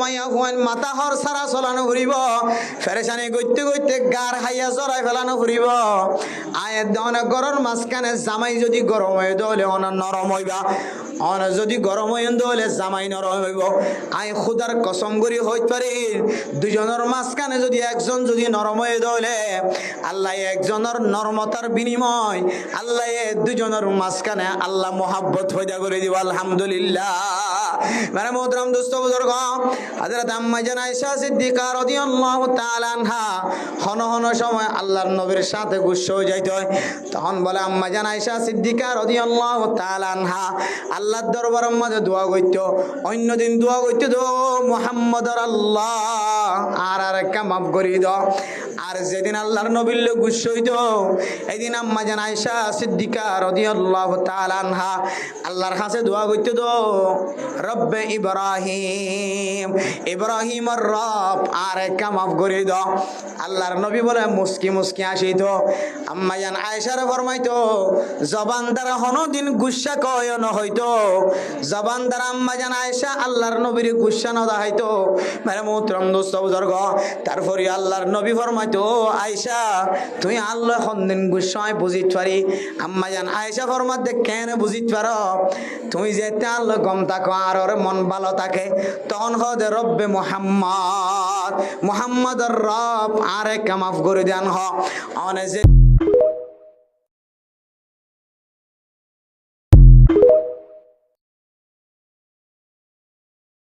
মাইয়া হুয়ান মাথা হর সারা চলানো ঘুরিব ফেরেশানি গইতে গইতে গার হাইয়া জড়াই ফেলানো ঘুরিব আয়ের দনে গরর মাঝখানে জামাই যদি গরম হয়ে দলে অন নরম হইবা অন যদি গরম হয়ে দলে জামাই নরম হইব আয় খুদার কসম করি হইতে পারে দুজনের মাঝখানে যদি একজন যদি নরম হয়ে দলে আল্লাহ একজনের নরমতার বিনিময় আল্লাহ দুজনের মাঝখানে আল্লাহ মোহাব্বত হইয়া করে দিব আলহামদুলিল্লাহ মানে মোহতরম দোস্ত বুজুর্গ হযরত আম্মা জান আয়েশা সিদ্দিকা রাদিয়াল্লাহু তাআলা আনহা হন হন সময় আল্লাহর নবীর সাথে গুসা হয়ে যাইত তখন বলে আম্মা জান আয়েশা সিদ্দিকা রাদিয়াল্লাহু তাআলা আনহা আল্লাহর দরবারের মধ্যে দোয়া করত অন্য দিন দোয়া করত তো মুহাম্মদুর আল্লাহ আর একটা মাফ করে দাও আর যেদিন আল্লাহর নবীর গুসা হইত এইদিন আম্মা জান আয়েশা সিদ্দিকা রাদিয়াল্লাহু তাআলা আনহা আল্লাহর কাছে দোয়া করত তো রব্বে ইব্রাহিম ইব্রাহিমের রব আর একটা মাফ করে দাও আল্লাহর নবী বলে মুস্কি মুস্কি আসিত আম্মা জান আয়েশারে ফরমাইতো জবান দ্বারা হনদিন গুসা কয় ন হইতো জবান দ্বারা আম্মা জান আয়েশা আল্লাহর নবীর গুসা ন দেখাইতো মানে মোহতরম দোস্ত বুজুর্গ তারপরে আল্লাহর নবী ফরমাইতো আয়েশা তুই আল্লাহ হনদিন গুসায় বুঝিত পারি আম্মা জান আয়েশা ফরমাতে কেন বুঝিত পারো তুমি যেতে আল্লাহ গম থাকো আর ওর মন ভালো থাকে তখন হদে রব্বে মুহাম্মদ মুহাম্মদর রব আরে কামাফ করে দেন হ অনে যে